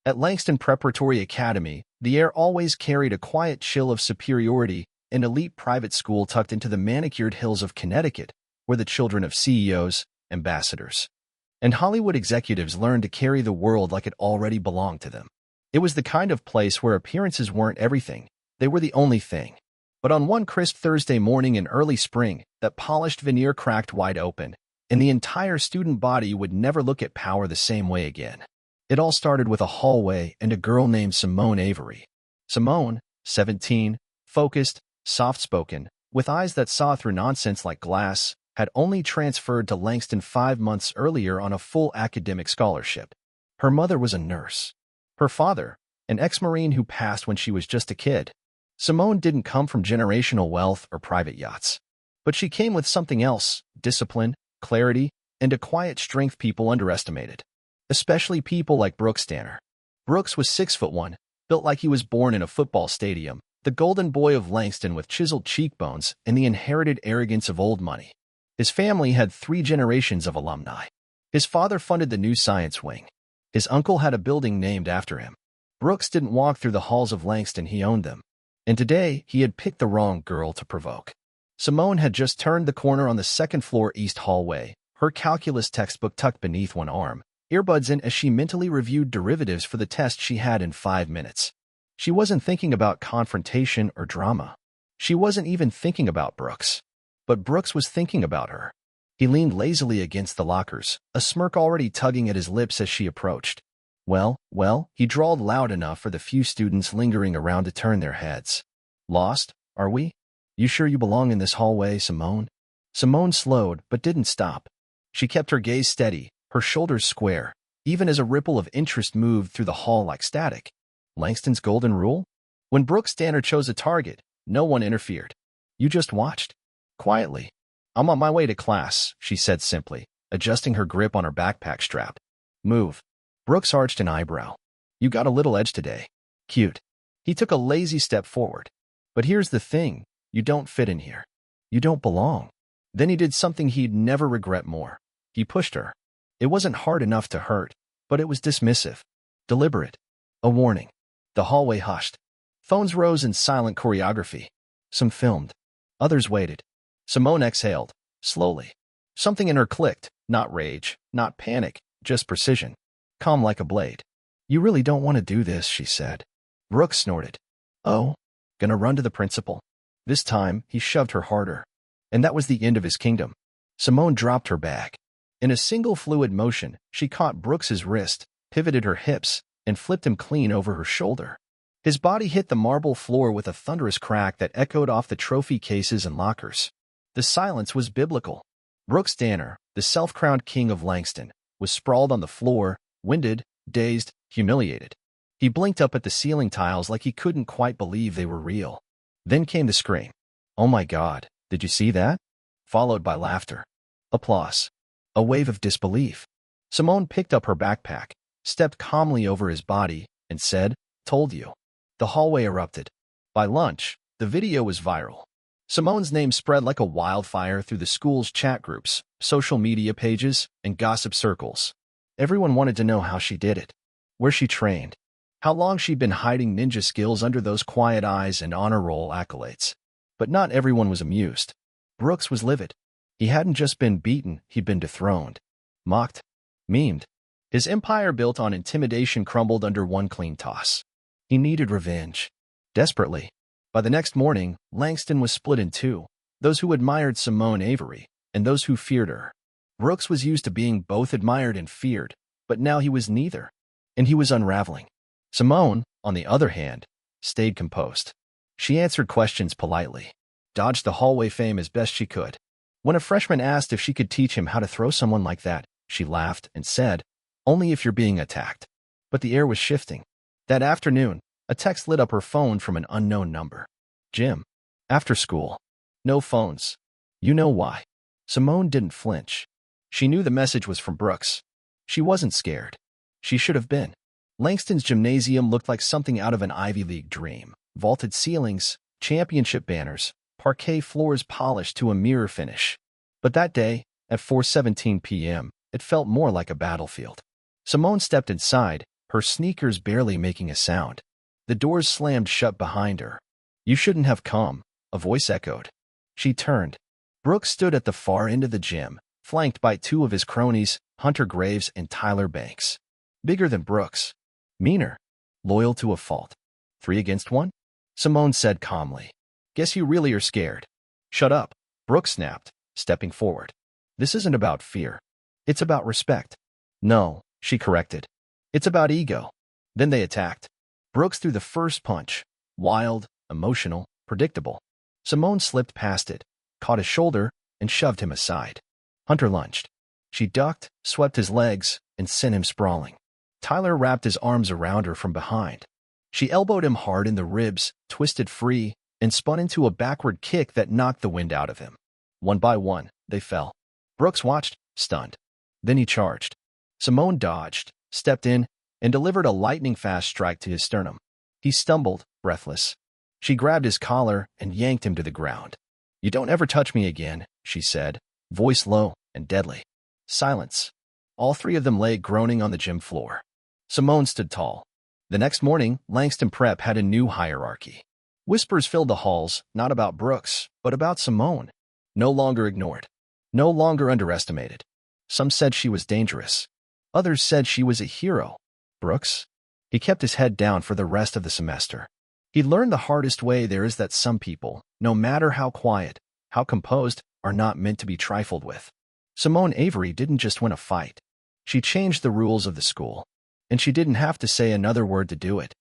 At Langston Preparatory Academy, the air always carried a quiet chill of superiority, an elite private school tucked into the manicured hills of Connecticut, where the children of CEOs, ambassadors, and Hollywood executives learned to carry the world like it already belonged to them. It was the kind of place where appearances weren't everything, they were the only thing. But on one crisp Thursday morning in early spring, that polished veneer cracked wide open, and the entire student body would never look at power the same way again. It all started with a hallway and a girl named Simone Avery. Simone, 17, focused, soft-spoken, with eyes that saw through nonsense like glass, had only transferred to Langston 5 months earlier on a full academic scholarship. Her mother was a nurse. Her father, an ex-Marine who passed when she was just a kid. Simone didn't come from generational wealth or private yachts. But she came with something else: discipline, clarity, and a quiet strength people underestimated. Especially people like Brooks Danner. Brooks was 6'1", built like he was born in a football stadium, the golden boy of Langston with chiseled cheekbones and the inherited arrogance of old money. His family had 3 generations of alumni. His father funded the new science wing. His uncle had a building named after him. Brooks didn't walk through the halls of Langston, he owned them. And today, he had picked the wrong girl to provoke. Simone had just turned the corner on the second-floor east hallway, her calculus textbook tucked beneath one arm, earbuds in as she mentally reviewed derivatives for the test she had in 5 minutes. She wasn't thinking about confrontation or drama. She wasn't even thinking about Brooks. But Brooks was thinking about her. He leaned lazily against the lockers, a smirk already tugging at his lips as she approached. Well, he drawled loud enough for the few students lingering around to turn their heads. Lost, are we? You sure you belong in this hallway, Simone? Simone slowed, but didn't stop. She kept her gaze steady, her shoulders square, even as a ripple of interest moved through the hall like static. Langston's golden rule? When Brooks Danner chose a target, no one interfered. You just watched. Quietly. I'm on my way to class, she said simply, adjusting her grip on her backpack strap. Move. Brooks arched an eyebrow. You got a little edge today. Cute. He took a lazy step forward. But here's the thing, you don't fit in here. You don't belong. Then he did something he'd never regret more. He pushed her. It wasn't hard enough to hurt, but it was dismissive. Deliberate. A warning. The hallway hushed. Phones rose in silent choreography. Some filmed. Others waited. Simone exhaled, slowly. Something in her clicked, not rage, not panic, just precision. Calm like a blade. You really don't want to do this, she said. Brooks snorted. Oh? Gonna run to the principal? This time, he shoved her harder. And that was the end of his kingdom. Simone dropped her bag. In a single fluid motion, she caught Brooks's wrist, pivoted her hips, and flipped him clean over her shoulder. His body hit the marble floor with a thunderous crack that echoed off the trophy cases and lockers. The silence was biblical. Brooks Danner, the self-crowned king of Langston, was sprawled on the floor, winded, dazed, humiliated. He blinked up at the ceiling tiles like he couldn't quite believe they were real. Then came the scream. Oh my God, did you see that? Followed by laughter. Applause. A wave of disbelief. Simone picked up her backpack, stepped calmly over his body, and said, Told you. The hallway erupted. By lunch, the video was viral. Simone's name spread like a wildfire through the school's chat groups, social media pages, and gossip circles. Everyone wanted to know how she did it, where she trained, how long she'd been hiding ninja skills under those quiet eyes and honor roll accolades. But not everyone was amused. Brooks was livid. He hadn't just been beaten, he'd been dethroned, mocked, memed. His empire built on intimidation crumbled under one clean toss. He needed revenge. Desperately. By the next morning, Langston was split in two, those who admired Simone Avery and those who feared her. Brooks was used to being both admired and feared, but now he was neither, and he was unraveling. Simone, on the other hand, stayed composed. She answered questions politely, dodged the hallway fame as best she could. When a freshman asked if she could teach him how to throw someone like that, she laughed and said, Only if you're being attacked. But the air was shifting. That afternoon, a text lit up her phone from an unknown number. Jim. After school. No phones. You know why. Simone didn't flinch. She knew the message was from Brooks. She wasn't scared. She should have been. Langston's gymnasium looked like something out of an Ivy League dream. Vaulted ceilings, championship banners, parquet floors polished to a mirror finish. But that day, at 4:17 p.m., it felt more like a battlefield. Simone stepped inside, her sneakers barely making a sound. The doors slammed shut behind her. "You shouldn't have come," a voice echoed. She turned. Brooks stood at the far end of the gym, flanked by two of his cronies, Hunter Graves and Tyler Banks. Bigger than Brooks. Meaner. Loyal to a fault. 3 against 1? Simone said calmly. "Guess you really are scared." "Shut up," Brooks snapped, stepping forward. "This isn't about fear. It's about respect." "No," she corrected. "It's about ego." Then they attacked. Brooks threw the first punch. Wild, emotional, predictable. Simone slipped past it, caught his shoulder, and shoved him aside. Hunter lunged. She ducked, swept his legs, and sent him sprawling. Tyler wrapped his arms around her from behind. She elbowed him hard in the ribs, twisted free, and spun into a backward kick that knocked the wind out of him. One by one, they fell. Brooks watched, stunned. Then he charged. Simone dodged, stepped in, and delivered a lightning-fast strike to his sternum. He stumbled, breathless. She grabbed his collar and yanked him to the ground. "You don't ever touch me again," she said, voice low and deadly. Silence. All 3 of them lay groaning on the gym floor. Simone stood tall. The next morning, Langston Prep had a new hierarchy. Whispers filled the halls, not about Brooks, but about Simone. No longer ignored. No longer underestimated. Some said she was dangerous. Others said she was a hero. Brooks? He kept his head down for the rest of the semester. He learned the hardest way there is that some people, no matter how quiet, how composed, are not meant to be trifled with. Simone Avery didn't just win a fight. She changed the rules of the school. And she didn't have to say another word to do it.